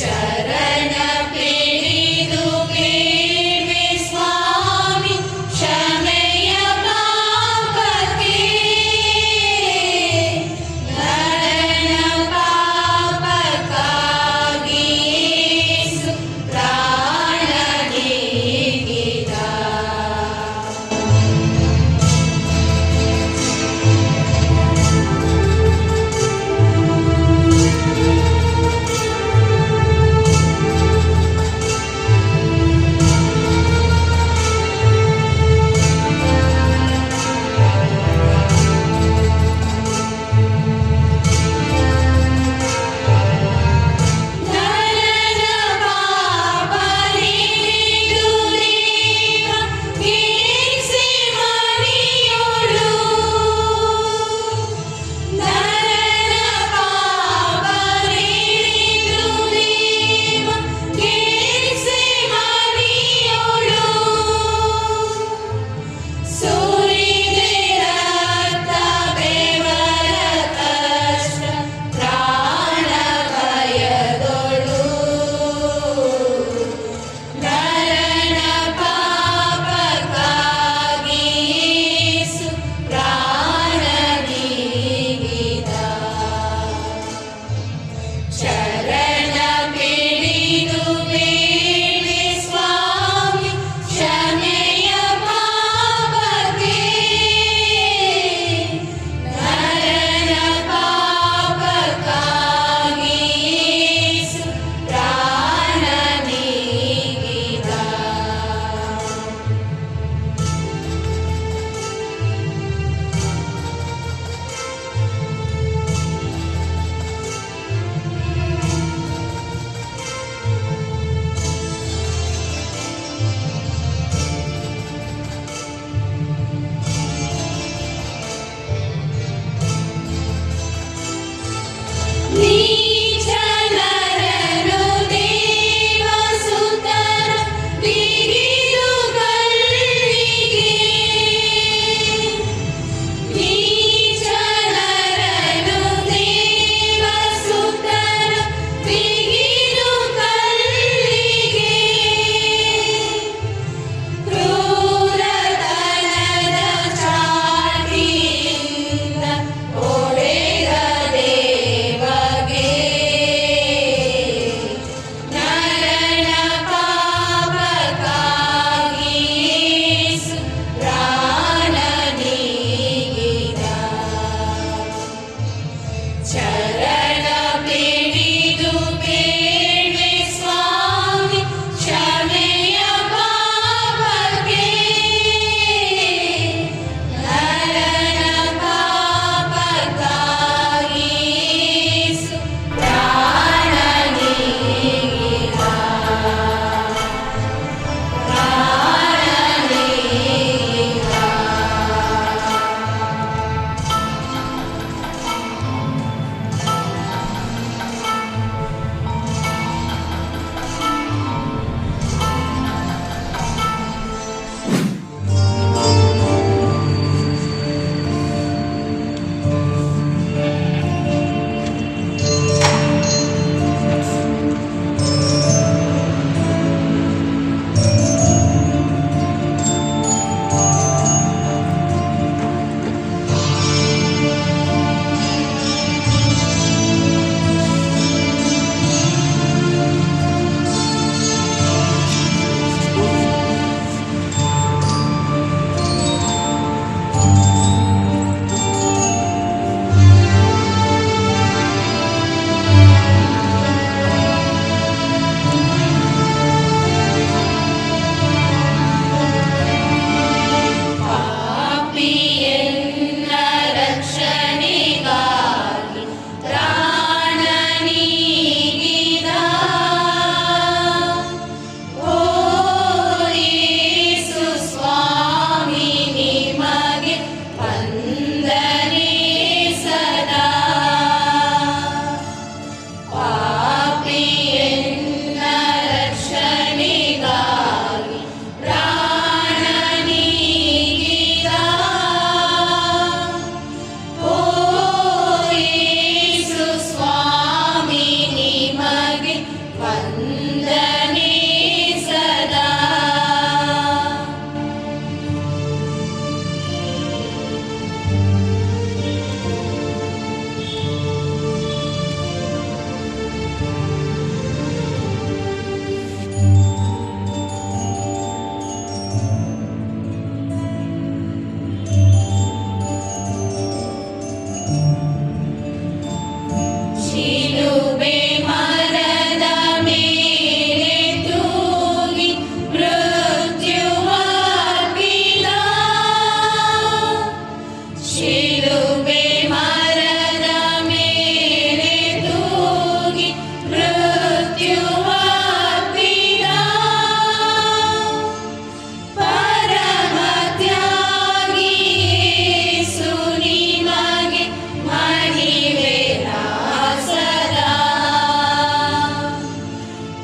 ಶರಣ ಪಿಡಿದು ಬೇಡ್ವೆ ಸ್ವಾಮಿ ಕ್ಷಮೆಯ ಪಾಪಕ್ಕೆ. ನರನ ಪಾಪಕ್ಕಾಗಿ ಯೇಸು ಪ್ರಾಣ ನೀಡಿದ. ವಂದನೆ ಸದಾ. ಶಿಲುಬೆ ಮರದ ಮೇಲೆ ತೂಗಿ ಮೃತ್ಯುವಾಗ್ಬಿದ. ಶಿಲುಬೆ ಮರದ ಮೇಲೆ ತೂಗಿ ಮೃತ್ಯುವಾಗ್ಬಿದ. ಪರಮ ತ್ಯಾಗಿ ಯೇಸು ನಿಮಗೆ ಮಹಿಮೆ ಸದಾ.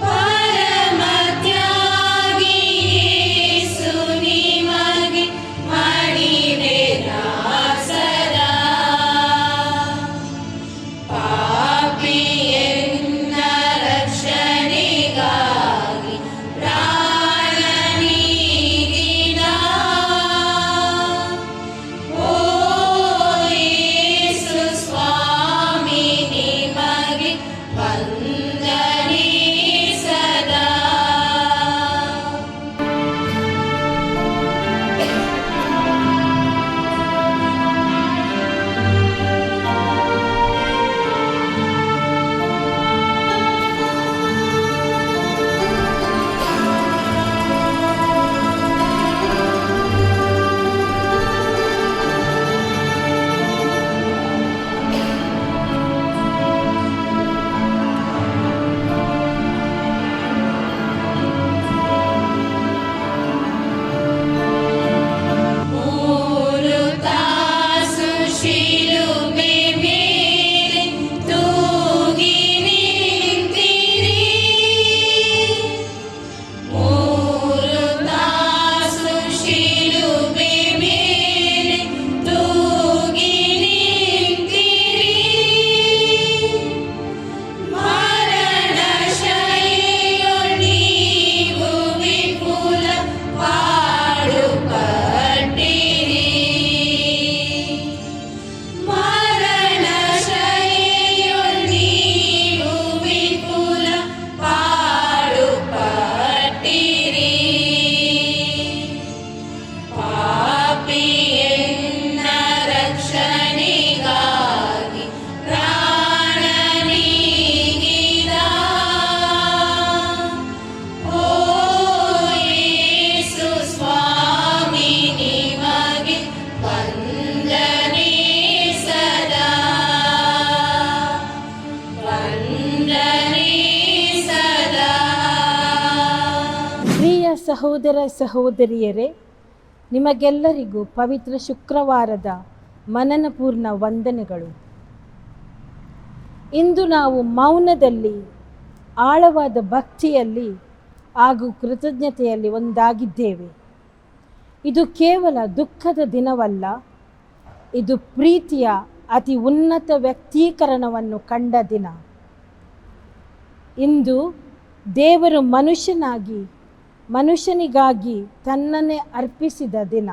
ಪರಮ ತ್ಯಾಗಿ ಯೇಸು ನಿಮಗೆ ಮಹಿಮೆ ಸದಾ. ಪಾಪಿಯನ್ನ ರಕ್ಷಣೆಗಾಗಿ ಪ್ರಾಣ ನೀಡಿದ. ಓ ಯೇಸು ಸ್ವಾಮಿ ನಿಮಗೆ ವಂದನೆ ಸದಾ. ಮೂರು ತಾಸು ಶಿಲುಬೆ ಮೇಲೆ ತೂಗಿ ನಿಂತಿರಿ. ಮೂರು ತಾಸು ಶಿಲುಬೆ ಮೇಲೆ ತೂಗಿ ನಿಂತಿರಿ. ಮರಣ ಶೈಲಿಯೊಳ್ ನೀವು ವಿಪುಲ ಪಾಡು ಪಟ್ಟಿರಿ. ಮರಣ ಶೈಲಿಯೊಳ್ ನೀವು ವಿಪುಲ ಪಾಡು ಪಟ್ಟಿರಿ. ಪಾಪಿಯನ್ನ ರಕ್ಷಣೆಗಾಗಿ ಪ್ರಾಣ ನೀಡಿದ. ಓ ಯೇಸು ಸ್ವಾಮಿ ನಿಮಗೆ ವಂದನೆ ಸದಾ. ವಂದನೆ ಸದಾ. ಪ್ರಿಯ ಸಹೋದರ ಸಹೋದರಿಯರೇ, ನಿಮಗೆಲ್ಲರಿಗೂ ಪವಿತ್ರ ಶುಕ್ರವಾರದ ಮನನಪೂರ್ಣ ವಂದನೆಗಳು. ಇಂದು ನಾವು ಮೌನದಲ್ಲಿ, ಆಳವಾದ ಭಕ್ತಿಯಲ್ಲಿ ಹಾಗೂ ಕೃತಜ್ಞತೆಯಲ್ಲಿ ಒಂದಾಗಿದ್ದೇವೆ. ಇದು ಕೇವಲ ದುಃಖದ ದಿನವಲ್ಲ, ಇದು ಪ್ರೀತಿಯ ಅತಿ ಉನ್ನತ ವ್ಯಕ್ತೀಕರಣವನ್ನು ಕಂಡ ದಿನ. ಇಂದು ದೇವರು ಮನುಷ್ಯನಿಗಾಗಿ ತನ್ನನ್ನೇ ಅರ್ಪಿಸಿದ ದಿನ.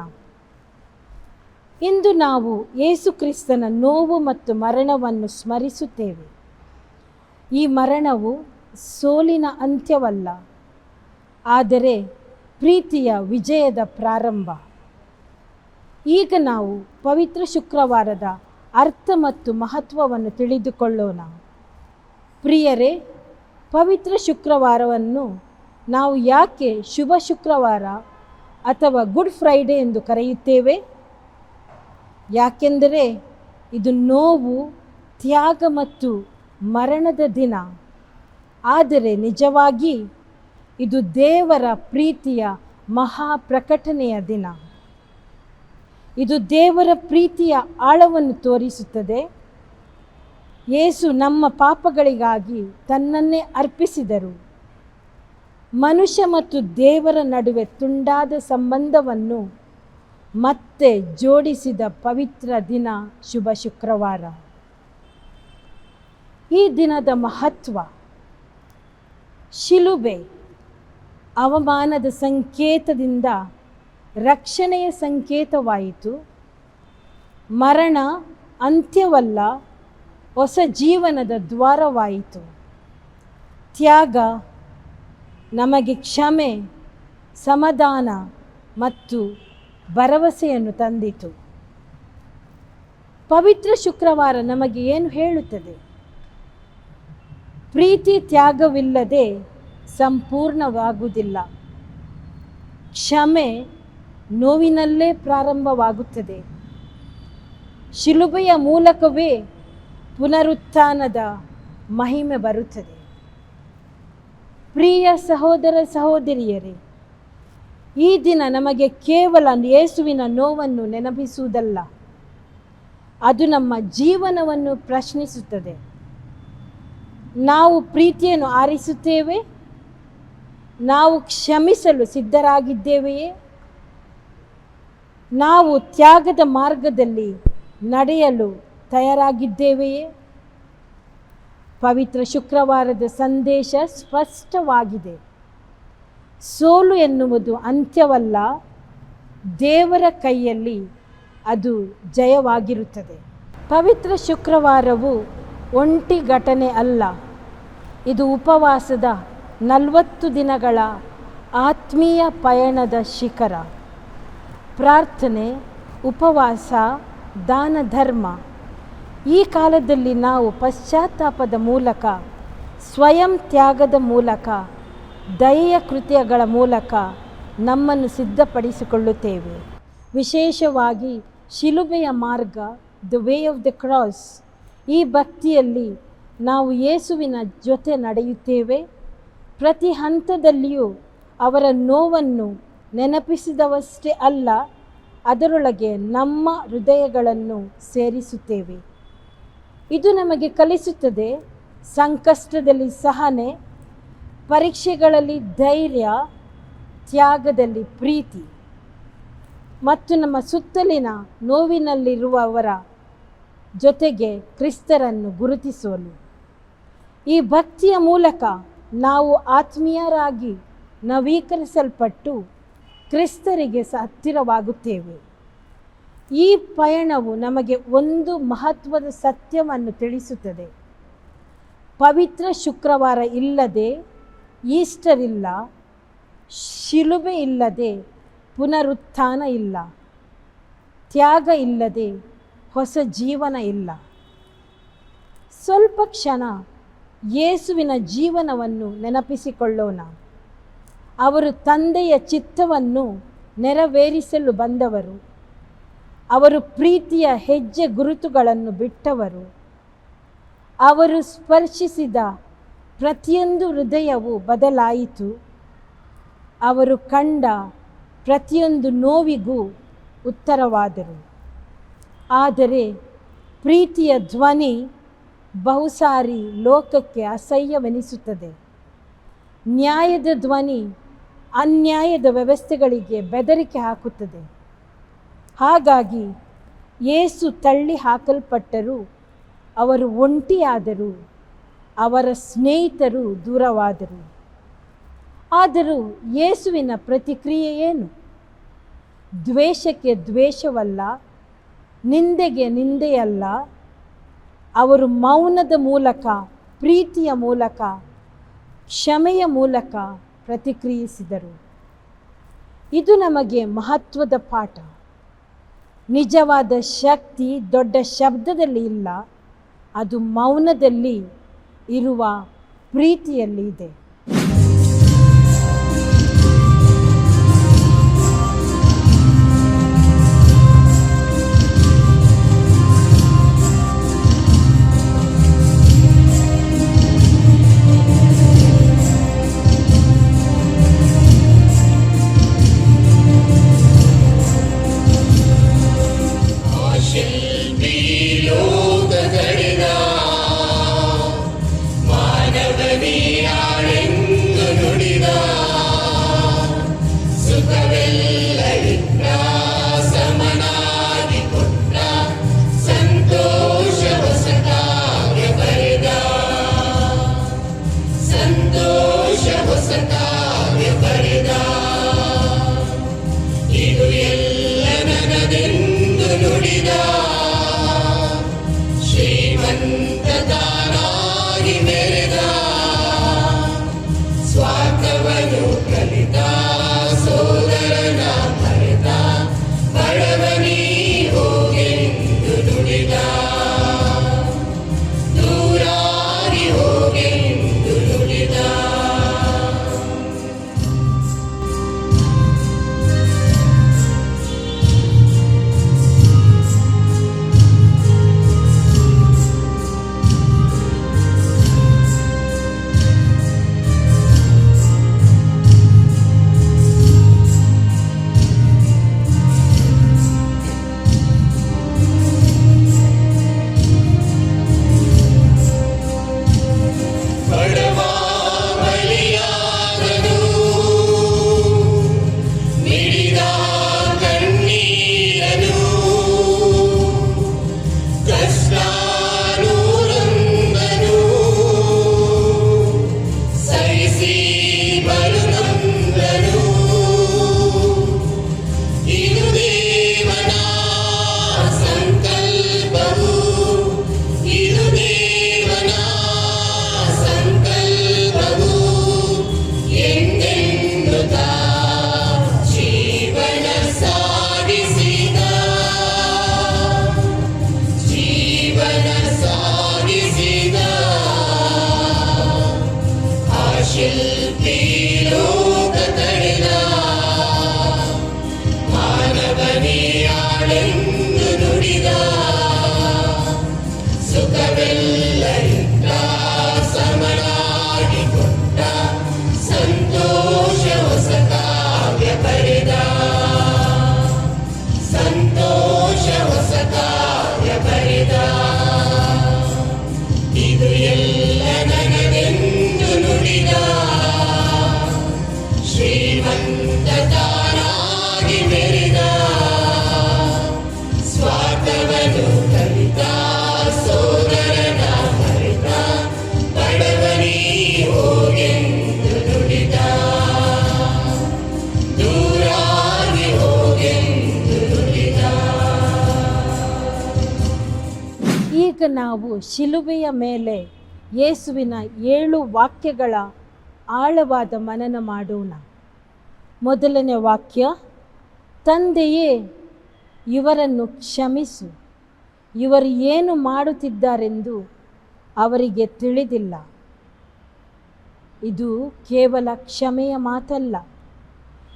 ಇಂದು ನಾವು ಯೇಸು ಕ್ರಿಸ್ತನ ನೋವು ಮತ್ತು ಮರಣವನ್ನು ಸ್ಮರಿಸುತ್ತೇವೆ. ಈ ಮರಣವು ಸೋಲಿನ ಅಂತ್ಯವಲ್ಲ, ಆದರೆ ಪ್ರೀತಿಯ ವಿಜಯದ ಪ್ರಾರಂಭ. ಈಗ ನಾವು ಪವಿತ್ರ ಶುಕ್ರವಾರದ ಅರ್ಥ ಮತ್ತು ಮಹತ್ವವನ್ನು ತಿಳಿದುಕೊಳ್ಳೋಣ. ಪ್ರಿಯರೇ, ಪವಿತ್ರ ಶುಕ್ರವಾರವನ್ನು ನಾವು ಯಾಕೆ ಶುಭ ಶುಕ್ರವಾರ ಅಥವಾ ಗುಡ್ ಫ್ರೈಡೇ ಎಂದು ಕರೆಯುತ್ತೇವೆ? ಯಾಕೆಂದರೆ ಇದು ನೋವು, ತ್ಯಾಗ ಮತ್ತು ಮರಣದ ದಿನ. ಆದರೆ ನಿಜವಾಗಿ ಇದು ದೇವರ ಪ್ರೀತಿಯ ಮಹಾಪ್ರಕಟಣೆಯ ದಿನ. ಇದು ದೇವರ ಪ್ರೀತಿಯ ಆಳವನ್ನು ತೋರಿಸುತ್ತದೆ. ಯೇಸು ನಮ್ಮ ಪಾಪಗಳಿಗಾಗಿ ತನ್ನನ್ನೇ ಅರ್ಪಿಸಿದರು. ಮನುಷ್ಯ ಮತ್ತು ದೇವರ ನಡುವೆ ತುಂಡಾದ ಸಂಬಂಧವನ್ನು ಮತ್ತೆ ಜೋಡಿಸಿದ ಪವಿತ್ರ ದಿನ ಶುಭ ಶುಕ್ರವಾರ. ಈ ದಿನದ ಮಹತ್ವ: ಶಿಲುಬೆ ಅವಮಾನದ ಸಂಕೇತದಿಂದ ರಕ್ಷಣೆಯ ಸಂಕೇತವಾಯಿತು. ಮರಣ ಅಂತ್ಯವಲ್ಲ, ಹೊಸ ಜೀವನದ ದ್ವಾರವಾಯಿತು. ತ್ಯಾಗ ನಮಗೆ ಕ್ಷಮೆ, ಸಮಾಧಾನ ಮತ್ತು ಭರವಸೆಯನ್ನು ತಂದಿತು. ಪವಿತ್ರ ಶುಕ್ರವಾರ ನಮಗೆ ಏನು ಹೇಳುತ್ತದೆ? ಪ್ರೀತಿ ತ್ಯಾಗವಿಲ್ಲದೆ ಸಂಪೂರ್ಣವಾಗುವುದಿಲ್ಲ. ಕ್ಷಮೆ ನೋವಿನಲ್ಲೇ ಪ್ರಾರಂಭವಾಗುತ್ತದೆ. ಶಿಲುಬೆಯ ಮೂಲಕವೇ ಪುನರುತ್ಥಾನದ ಮಹಿಮೆ ಬರುತ್ತದೆ. ಪ್ರಿಯ ಸಹೋದರ ಸಹೋದರಿಯರೇ, ಈ ದಿನ ನಮಗೆ ಕೇವಲ ಯೇಸುವಿನ ನೋವನ್ನು ನೆನಪಿಸುವುದಲ್ಲ, ಅದು ನಮ್ಮ ಜೀವನವನ್ನು ಪ್ರಶ್ನಿಸುತ್ತದೆ. ನಾವು ಪ್ರೀತಿಯನ್ನು ಆರಿಸುತ್ತೇವೆ? ನಾವು ಕ್ಷಮಿಸಲು ಸಿದ್ಧರಾಗಿದ್ದೇವೆಯೇ? ನಾವು ತ್ಯಾಗದ ಮಾರ್ಗದಲ್ಲಿ ನಡೆಯಲು ತಯಾರಾಗಿದ್ದೇವೆಯೇ? ಪವಿತ್ರ ಶುಕ್ರವಾರದ ಸಂದೇಶ ಸ್ಪಷ್ಟವಾಗಿದೆ. ಸೋಲು ಎನ್ನುವುದು ಅಂತ್ಯವಲ್ಲ, ದೇವರ ಕೈಯಲ್ಲಿ ಅದು ಜಯವಾಗಿರುತ್ತದೆ. ಪವಿತ್ರ ಶುಕ್ರವಾರವು ಒಂಟಿ ಘಟನೆ ಅಲ್ಲ, ಇದು ಉಪವಾಸದ 40 ದಿನಗಳ ಆತ್ಮೀಯ ಪಯಣದ ಶಿಖರ. ಪ್ರಾರ್ಥನೆ, ಉಪವಾಸ, ದಾನ ಧರ್ಮ. ಈ ಕಾಲದಲ್ಲಿ ನಾವು ಪಶ್ಚಾತ್ತಾಪದ ಮೂಲಕ, ಸ್ವಯಂ ತ್ಯಾಗದ ಮೂಲಕ, ದಯೆಯ ಕೃತ್ಯಗಳ ಮೂಲಕ ನಮ್ಮನ್ನು ಸಿದ್ಧಪಡಿಸಿಕೊಳ್ಳುತ್ತೇವೆ. ವಿಶೇಷವಾಗಿ ಶಿಲುಬೆಯ ಮಾರ್ಗ, the way of the cross. ಈ ಭಕ್ತಿಯಲ್ಲಿ ನಾವು ಯೇಸುವಿನ ಜೊತೆ ನಡೆಯುತ್ತೇವೆ. ಪ್ರತಿ ಹಂತದಲ್ಲಿಯೂ ಅವರ ನೋವನ್ನು ನೆನಪಿಸಿದವಷ್ಟೇ ಅಲ್ಲ, ಅದರೊಳಗೆ ನಮ್ಮ ಹೃದಯಗಳನ್ನು ಸೇರಿಸುತ್ತೇವೆ. ಇದು ನಮಗೆ ಕಲಿಸುತ್ತದೆ ಸಂಕಷ್ಟದಲ್ಲಿ ಸಹನೆ, ಪರೀಕ್ಷೆಗಳಲ್ಲಿ ಧೈರ್ಯ, ತ್ಯಾಗದಲ್ಲಿ ಪ್ರೀತಿ ಮತ್ತು ನಮ್ಮ ಸುತ್ತಲಿನ ನೋವಿನಲ್ಲಿರುವವರ ಜೊತೆಗೆ ಕ್ರಿಸ್ತರನ್ನು ಗುರುತಿಸಲು. ಈ ಭಕ್ತಿಯ ಮೂಲಕ ನಾವು ಆತ್ಮೀಯರಾಗಿ ನವೀಕರಿಸಲ್ಪಟ್ಟು ಕ್ರಿಸ್ತರಿಗೆ ಹತ್ತಿರವಾಗುತ್ತೇವೆ. ಈ ಪಯಣವು ನಮಗೆ ಒಂದು ಮಹತ್ವದ ಸತ್ಯವನ್ನು ತಿಳಿಸುತ್ತದೆ. ಪವಿತ್ರ ಶುಕ್ರವಾರ ಇಲ್ಲದೆ ಈಸ್ಟರ್ ಇಲ್ಲ, ಶಿಲುಬೆ ಇಲ್ಲದೆ ಪುನರುತ್ಥಾನ ಇಲ್ಲ, ತ್ಯಾಗ ಇಲ್ಲದೆ ಹೊಸ ಜೀವನ ಇಲ್ಲ. ಸ್ವಲ್ಪ ಕ್ಷಣ ಯೇಸುವಿನ ಜೀವನವನ್ನು ನೆನಪಿಸಿಕೊಳ್ಳೋಣ. ಅವರು ತಂದೆಯ ಚಿತ್ತವನ್ನು ನೆರವೇರಿಸಲು ಬಂದವರು. ಅವರು ಪ್ರೀತಿಯ ಹೆಜ್ಜೆ ಗುರುತುಗಳನ್ನು ಬಿಟ್ಟವರು. ಅವರು ಸ್ಪರ್ಶಿಸಿದ ಪ್ರತಿಯೊಂದು ಹೃದಯವು ಬದಲಾಯಿತು. ಅವರು ಕಂಡ ಪ್ರತಿಯೊಂದು ನೋವಿಗೂ ಉತ್ತರವಾದರು. ಆದರೆ ಪ್ರೀತಿಯ ಧ್ವನಿ ಬಹುಸಾರಿ ಲೋಕಕ್ಕೆ ಅಸಹ್ಯವೆನಿಸುತ್ತದೆ. ನ್ಯಾಯದ ಧ್ವನಿ ಅನ್ಯಾಯದ ವ್ಯವಸ್ಥೆಗಳಿಗೆ ಬೆದರಿಕೆ ಹಾಕುತ್ತದೆ. ಹಾಗಾಗಿ ಯೇಸು ತಳ್ಳಿ ಹಾಕಲ್ಪಟ್ಟರು. ಅವರು ಒಂಟಿಯಾದರು, ಅವರ ಸ್ನೇಹಿತರು ದೂರವಾದರು. ಆದರೂ ಯೇಸುವಿನ ಪ್ರತಿಕ್ರಿಯೆ ಏನು? ದ್ವೇಷಕ್ಕೆ ದ್ವೇಷವಲ್ಲ, ನಿಂದೆಗೆ ನಿಂದೆಯಲ್ಲ. ಅವರು ಮೌನದ ಮೂಲಕ, ಪ್ರೀತಿಯ ಮೂಲಕ, ಕ್ಷಮೆಯ ಮೂಲಕ ಪ್ರತಿಕ್ರಿಯಿಸಿದರು. ಇದು ನಮಗೆ ಮಹತ್ವದ ಪಾಠ. ನಿಜವಾದ ಶಕ್ತಿ ದೊಡ್ಡ ಶಬ್ದದಲ್ಲಿ ಇಲ್ಲ, ಅದು ಮೌನದಲ್ಲಿ ಇರುವ ಪ್ರೀತಿಯಲ್ಲಿ ಇದೆ. ಮಾನವನೇ ಯಾಳೆಂದು ಹೊಸ ಕಾವ್ಯ ಬರೆದ. ಇದು ಎಲ್ಲ ನನದೆಂದು ನುಡಿದ. ಶ್ರೀಮಂತ ತಾನಾಗಿ ಮೆರೆದ. ಸ್ವಾರ್ಥವನ್ನು ಕಲಿತ. ಸೋದರನ ಮರೆತ. ಬಡವನೇ ಹೋಗೆಂದು ನುಡಿದ. ದೂರಾಗಿ ಹೋಗೆಂದು ನುಡಿದ. ಬಡವ ಬಲಿಯಾದನು. ಮಿಡಿದ ಕಣ್ಣೀರನು. ಕಷ್ಟ ನೂರೊಂದನು ಸಹಿಸಿ ಬರುನಂದನು. ಇದು ದೇವನ ಸಂಕಲ್ಪವು. ಇದು ದೇವನ ಸಂಕಲ್ಪವು. ಎಂದೆಂದು ಜೀವನ ಸಾಗಿಸಿದ. ಜೀವನ ಸಾಗಿಸಿದ. ಆ ಶಿಲ್ಪಿ ಲೋಕ ತಡೆದ. ಮಾನವನೇ ಆಳೆಂದು ನುಡಿದ. ಸುಖವೆಲ್ಲ ಇದ್ದ. ಸಮನಾಗಿ ಕೊಟ್ಟ. ಸಂತೋಷ ಹೊಸ ಕಾವ್ಯ ಬರೆದ. ಸಂತೋಷ ಹೊಸ ಕಾವ್ಯ ಬರೆದ. ಇದು ಎಲ್ಲ ನನದೆಂದು ನುಡಿದ. ಶ್ರೀಮಂತ ತಾನಾಗಿ ಮೆರೆದ. ಸ್ವಾರ್ಥವನ್ನು ಕಲಿತ. ಸೋದರನ ಮರೆತ. ಬಡವನೇ ಹೋಗೆಂದು ನುಡಿದ. ದೂರಾಗಿ ಹೋಗೆಂದು ನುಡಿದ. ಈಗ ನಾವು ಶಿಲುಬೆಯ ಮೇಲೆ ಯೇಸುವಿನ 7 ವಾಕ್ಯಗಳ ಆಳವಾದ ಮನನ ಮಾಡೋಣ. ಮೊದಲನೇ ವಾಕ್ಯ, ತಂದೆಯೇ ಇವರನ್ನು ಕ್ಷಮಿಸು, ಇವರು ಏನು ಮಾಡುತ್ತಿದ್ದಾರೆಂದು ಅವರಿಗೆ ತಿಳಿದಿಲ್ಲ. ಇದು ಕೇವಲ ಕ್ಷಮೆಯ ಮಾತಲ್ಲ,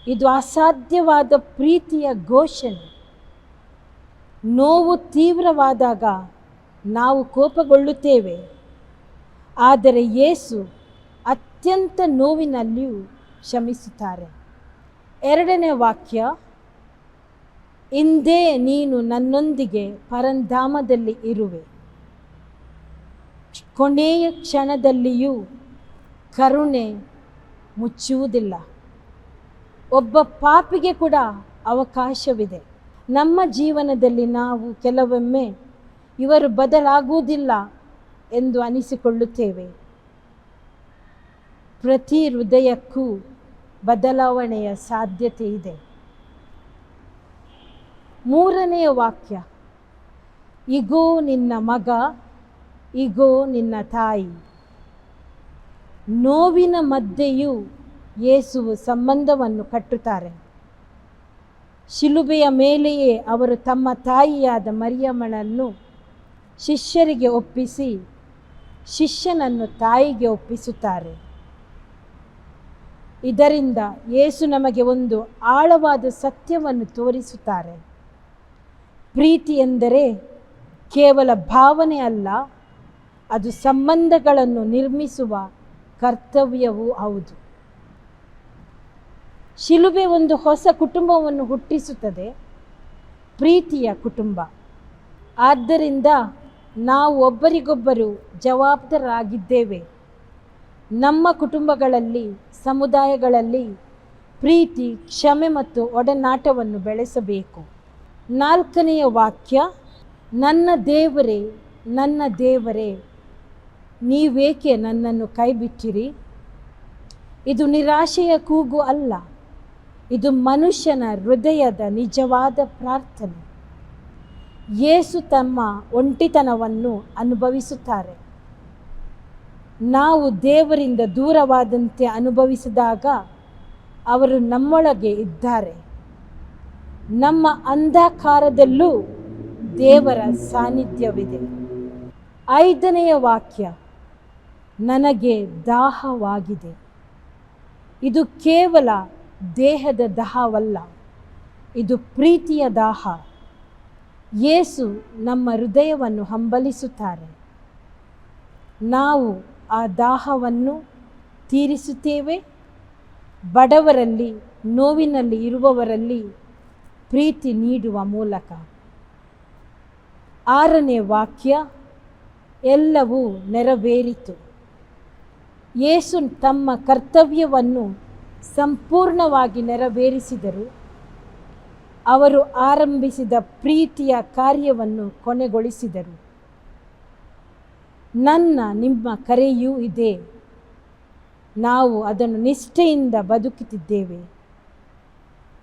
ಇದು ಅಸಾಧ್ಯವಾದ ಪ್ರೀತಿಯ ಘೋಷಣೆ. ನೋವು ತೀವ್ರವಾದಾಗ ನಾವು ಕೋಪಗೊಳ್ಳುತ್ತೇವೆ, ಆದರೆ ಯೇಸು ಅತ್ಯಂತ ನೋವಿನಲ್ಲಿಯೂ ಕ್ಷಮಿಸುತ್ತಾರೆ. ಎರಡನೇ ವಾಕ್ಯ, ಇಂದೇ ನೀನು ನನ್ನೊಂದಿಗೆ ಪರಂಧಾಮದಲ್ಲಿ ಇರುವೆ. ಕೊನೆಯ ಕ್ಷಣದಲ್ಲಿಯೂ ಕರುಣೆ ಮುಚ್ಚುವುದಿಲ್ಲ. ಒಬ್ಬ ಪಾಪಿಗೆ ಕೂಡ ಅವಕಾಶವಿದೆ. ನಮ್ಮ ಜೀವನದಲ್ಲಿ ನಾವು ಕೆಲವೊಮ್ಮೆ ಇವರು ಬದಲಾಗುವುದಿಲ್ಲ ಎಂದು ಅನಿಸಿಕೊಳ್ಳುತ್ತೇವೆ. ಪ್ರತಿ ಹೃದಯಕ್ಕೂ ಬದಲಾವಣೆಯ ಸಾಧ್ಯತೆ ಇದೆ. ಮೂರನೆಯ ವಾಕ್ಯ, ಇಗೋ ನಿನ್ನ ಮಗ, ಇಗೋ ನಿನ್ನ ತಾಯಿ. ನೋವಿನ ಮಧ್ಯೆಯೂ ಯೇಸುವು ಸಂಬಂಧವನ್ನು ಕಟ್ಟುತ್ತಾರೆ. ಶಿಲುಬೆಯ ಮೇಲೆಯೇ ಅವರು ತಮ್ಮ ತಾಯಿಯಾದ ಮರಿಯಮ್ಮನನ್ನು ಶಿಷ್ಯರಿಗೆ ಒಪ್ಪಿಸಿ ಶಿಷ್ಯನನ್ನು ತಾಯಿಗೆ ಒಪ್ಪಿಸುತ್ತಾರೆ. ಇದರಿಂದ ಯೇಸು ನಮಗೆ ಒಂದು ಆಳವಾದ ಸತ್ಯವನ್ನು ತೋರಿಸುತ್ತಾರೆ. ಪ್ರೀತಿ ಎಂದರೆ ಕೇವಲ ಭಾವನೆ ಅಲ್ಲ, ಅದು ಸಂಬಂಧಗಳನ್ನು ನಿರ್ಮಿಸುವ ಕರ್ತವ್ಯವೂ ಹೌದು. ಶಿಲುಬೆ ಒಂದು ಹೊಸ ಕುಟುಂಬವನ್ನು ಹುಟ್ಟಿಸುತ್ತದೆ, ಪ್ರೀತಿಯ ಕುಟುಂಬ. ಆದ್ದರಿಂದ ನಾವು ಒಬ್ಬರಿಗೊಬ್ಬರು ಜವಾಬ್ದಾರರಾಗಿದ್ದೇವೆ. ನಮ್ಮ ಕುಟುಂಬಗಳಲ್ಲಿ, ಸಮುದಾಯಗಳಲ್ಲಿ ಪ್ರೀತಿ, ಕ್ಷಮೆ ಮತ್ತು ಒಡನಾಟವನ್ನು ಬೆಳೆಸಬೇಕು. ನಾಲ್ಕನೆಯ ವಾಕ್ಯ, ನನ್ನ ದೇವರೇ, ನನ್ನ ದೇವರೇ, ನೀವೇಕೆ ನನ್ನನ್ನು ಕೈಬಿಟ್ಟಿರಿ? ಇದು ನಿರಾಶೆಯ ಕೂಗು ಅಲ್ಲ, ಇದು ಮನುಷ್ಯನ ಹೃದಯದ ನಿಜವಾದ ಪ್ರಾರ್ಥನೆ. ಯೇಸು ತಮ್ಮ ಒಂಟಿತನವನ್ನು ಅನುಭವಿಸುತ್ತಾರೆ. ನಾವು ದೇವರಿಂದ ದೂರವಾದಂತೆ ಅನುಭವಿಸಿದಾಗ ಅವರು ನಮ್ಮೊಳಗೆ ಇದ್ದಾರೆ. ನಮ್ಮ ಅಂಧಕಾರದಲ್ಲೂ ದೇವರ ಸಾನ್ನಿಧ್ಯವಿದೆ. 5ನೆಯ ವಾಕ್ಯ, ನನಗೆ ದಾಹವಾಗಿದೆ. ಇದು ಕೇವಲ ದೇಹದ ದಾಹವಲ್ಲ, ಇದು ಪ್ರೀತಿಯ ದಾಹ. ಯೇಸು ನಮ್ಮ ಹೃದಯವನ್ನು ಹಂಬಲಿಸುತ್ತಾರೆ. ನಾವು ಆ ದಾಹವನ್ನು ತೀರಿಸುತ್ತೇವೆ. ಬಡವರಲ್ಲಿ, ನೋವಿನಲ್ಲಿ ಇರುವವರಲ್ಲಿ ಪ್ರೀತಿ ನೀಡುವ ಮೂಲಕ. 6ನೇ ವಾಕ್ಯ, ಎಲ್ಲವೂ ನೆರವೇರಿತು. ಯೇಸು ತಮ್ಮ ಕರ್ತವ್ಯವನ್ನು ಸಂಪೂರ್ಣವಾಗಿ ನೆರವೇರಿಸಿದರು. ಅವರು ಆರಂಭಿಸಿದ ಪ್ರೀತಿಯ ಕಾರ್ಯವನ್ನು ಕೊನೆಗೊಳಿಸಿದರು. ನಿಮ್ಮ ಕರೆಯೂ ಇದೆ. ನಾವು ಅದನ್ನು ನಿಷ್ಠೆಯಿಂದ ಬದುಕುತ್ತಿದ್ದೇವೆ.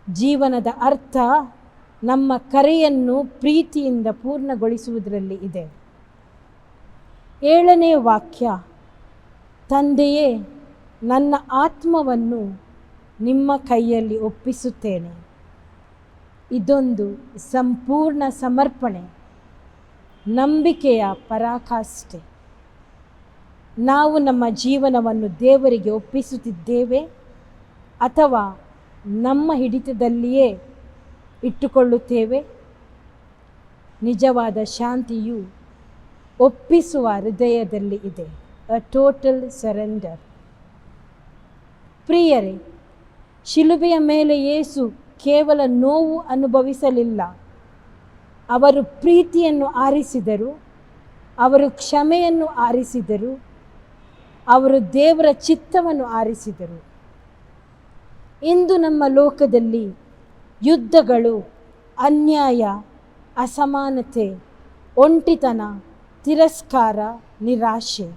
ಜೀವನದ ಅರ್ಥ ನಮ್ಮ ಕರೆಯನ್ನು ಪ್ರೀತಿಯಿಂದ ಪೂರ್ಣಗೊಳಿಸುವುದರಲ್ಲಿ ಇದೆ. 7ನೇ ವಾಕ್ಯ, ತಂದೆಯೇ, ನನ್ನ ಆತ್ಮವನ್ನು ನಿಮ್ಮ ಕೈಯಲ್ಲಿ ಒಪ್ಪಿಸುತ್ತೇನೆ. ಇದೊಂದು ಸಂಪೂರ್ಣ ಸಮರ್ಪಣೆ, ನಂಬಿಕೆಯ ಪರಾಕಾಷ್ಠೆ. ನಾವು ನಮ್ಮ ಜೀವನವನ್ನು ದೇವರಿಗೆ ಒಪ್ಪಿಸುತ್ತಿದ್ದೇವೆ ಅಥವಾ ನಮ್ಮ ಹಿಡಿತದಲ್ಲಿಯೇ ಇಟ್ಟುಕೊಳ್ಳುತ್ತೇವೆ. ನಿಜವಾದ ಶಾಂತಿಯು ಒಪ್ಪಿಸುವ ಹೃದಯದಲ್ಲಿ ಇದೆ. A total surrender. ಪ್ರಿಯರೇ, ಶಿಲುಬೆಯ ಮೇಲೆ ಯೇಸು ಕೇವಲ ನೋವು ಅನುಭವಿಸಲಿಲ್ಲ. ಅವರು ಪ್ರೀತಿಯನ್ನು ಆರಿಸಿದರು, ಅವರು ಕ್ಷಮೆಯನ್ನು ಆರಿಸಿದರು, ಅವರು ದೇವರ ಚಿತ್ತವನ್ನು ಆರಿಸಿದರು. ಇಂದು ನಮ್ಮ ಲೋಕದಲ್ಲಿ ಯುದ್ಧಗಳು, ಅನ್ಯಾಯ, ಅಸಮಾನತೆ, ಒಂಟಿತನ, ತಿರಸ್ಕಾರ, ನಿರಾಶೆ.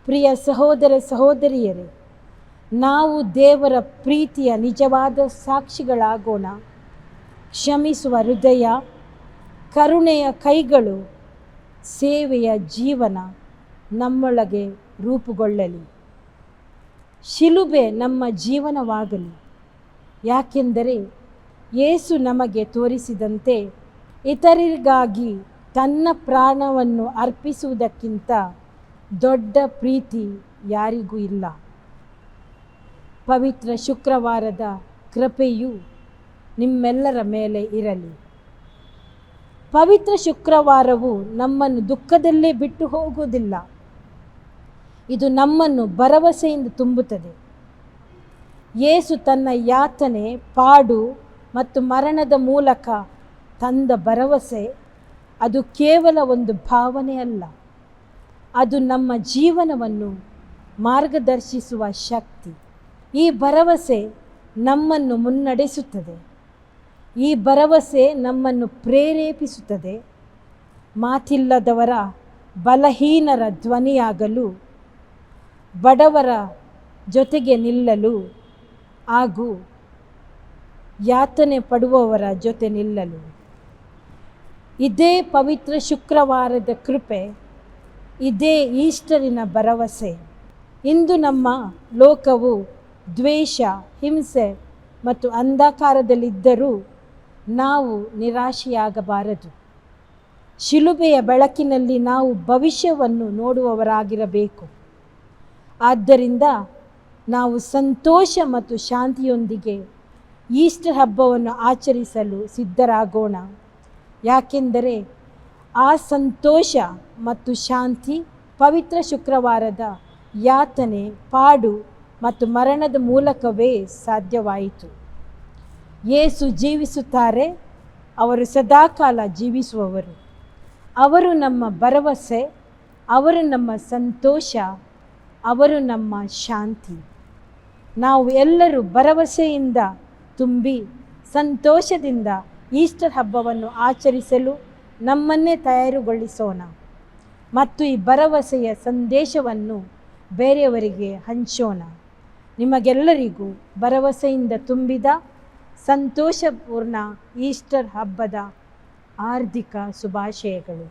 ಪ್ರಿಯ ಸಹೋದರ ಸಹೋದರಿಯರೇ, ನಾವು ದೇವರ ಪ್ರೀತಿಯ ನಿಜವಾದ ಸಾಕ್ಷಿಗಳಾಗೋಣ. ಕ್ಷಮಿಸುವ ಹೃದಯ, ಕರುಣೆಯ ಕೈಗಳು, ಸೇವೆಯ ಜೀವನ ನಮ್ಮೊಳಗೆ ರೂಪುಗೊಳ್ಳಲಿ. ಶಿಲುಬೆ ನಮ್ಮ ಜೀವನವಾಗಲಿ. ಯಾಕೆಂದರೆ ಯೇಸು ನಮಗೆ ತೋರಿಸಿದಂತೆ ಇತರರಿಗಾಗಿ ತನ್ನ ಪ್ರಾಣವನ್ನು ಅರ್ಪಿಸುವುದಕ್ಕಿಂತ ದೊಡ್ಡ ಪ್ರೀತಿ ಯಾರಿಗೂ ಇಲ್ಲ. ಪವಿತ್ರ ಶುಕ್ರವಾರದ ಕೃಪೆಯು ನಿಮ್ಮೆಲ್ಲರ ಮೇಲೆ ಇರಲಿ. ಪವಿತ್ರ ಶುಕ್ರವಾರವು ನಮ್ಮನ್ನು ದುಃಖದಲ್ಲೇ ಬಿಟ್ಟು ಹೋಗುವುದಿಲ್ಲ. ಇದು ನಮ್ಮನ್ನು ಭರವಸೆಯಿಂದ ತುಂಬುತ್ತದೆ. ಯೇಸು ತನ್ನ ಯಾತನೆ, ಪಾಡು ಮತ್ತು ಮರಣದ ಮೂಲಕ ತಂದ ಭರವಸೆ ಅದು ಕೇವಲ ಒಂದು ಭಾವನೆಯಲ್ಲ, ಅದು ನಮ್ಮ ಜೀವನವನ್ನು ಮಾರ್ಗದರ್ಶಿಸುವ ಶಕ್ತಿ. ಈ ಭರವಸೆ ನಮ್ಮನ್ನು ಮುನ್ನಡೆಸುತ್ತದೆ. ಈ ಭರವಸೆ ನಮ್ಮನ್ನು ಪ್ರೇರೇಪಿಸುತ್ತದೆ. ಮಾತಿಲ್ಲದವರ, ಬಲಹೀನರ ಧ್ವನಿಯಾಗಲು, ಬಡವರ ಜೊತೆಗೆ ನಿಲ್ಲಲು ಹಾಗೂ ಯಾತನೆ ಪಡುವವರ ಜೊತೆ ನಿಲ್ಲಲು. ಇದೇ ಪವಿತ್ರ ಶುಕ್ರವಾರದ ಕೃಪೆ, ಇದೇ ಈಸ್ಟರಿನ ಭರವಸೆ. ಇಂದು ನಮ್ಮ ಲೋಕವು ದ್ವೇಷ, ಹಿಂಸೆ ಮತ್ತು ಅಂಧಕಾರದಲ್ಲಿದ್ದರೂ ನಾವು ನಿರಾಶೆಯಾಗಬಾರದು. ಶಿಲುಬೆಯ ಬೆಳಕಿನಲ್ಲಿ ನಾವು ಭವಿಷ್ಯವನ್ನು ನೋಡುವವರಾಗಿರಬೇಕು. ಆದ್ದರಿಂದ ನಾವು ಸಂತೋಷ ಮತ್ತು ಶಾಂತಿಯೊಂದಿಗೆ ಈಸ್ಟರ್ ಹಬ್ಬವನ್ನು ಆಚರಿಸಲು ಸಿದ್ಧರಾಗೋಣ. ಯಾಕೆಂದರೆ ಆ ಸಂತೋಷ ಮತ್ತು ಶಾಂತಿ ಪವಿತ್ರ ಶುಕ್ರವಾರದ ಯಾತನೆ, ಪಾಡು ಮತ್ತು ಮರಣದ ಮೂಲಕವೇ ಸಾಧ್ಯವಾಯಿತು. ಯೇಸು ಜೀವಿಸುತ್ತಾರೆ. ಅವರು ಸದಾಕಾಲ ಜೀವಿಸುವವರು. ಅವರು ನಮ್ಮ ಭರವಸೆ, ಅವರು ನಮ್ಮ ಸಂತೋಷ, ಅವರು ನಮ್ಮ ಶಾಂತಿ. ನಾವು ಎಲ್ಲರೂ ಭರವಸೆಯಿಂದ ತುಂಬಿ ಸಂತೋಷದಿಂದ ಈಸ್ಟರ್ ಹಬ್ಬವನ್ನು ಆಚರಿಸಲು ನಮ್ಮನ್ನೇ ತಯಾರುಗೊಳಿಸೋಣ ಮತ್ತು ಈ ಭರವಸೆಯ ಸಂದೇಶವನ್ನು ಬೇರೆಯವರಿಗೆ ಹಂಚೋಣ. ನಿಮಗೆಲ್ಲರಿಗೂ ಭರವಸೆಯಿಂದ ತುಂಬಿದ ಸಂತೋಷಪೂರ್ಣ ಈಸ್ಟರ್ ಹಬ್ಬದ ಹಾರ್ದಿಕ ಶುಭಾಶಯಗಳು.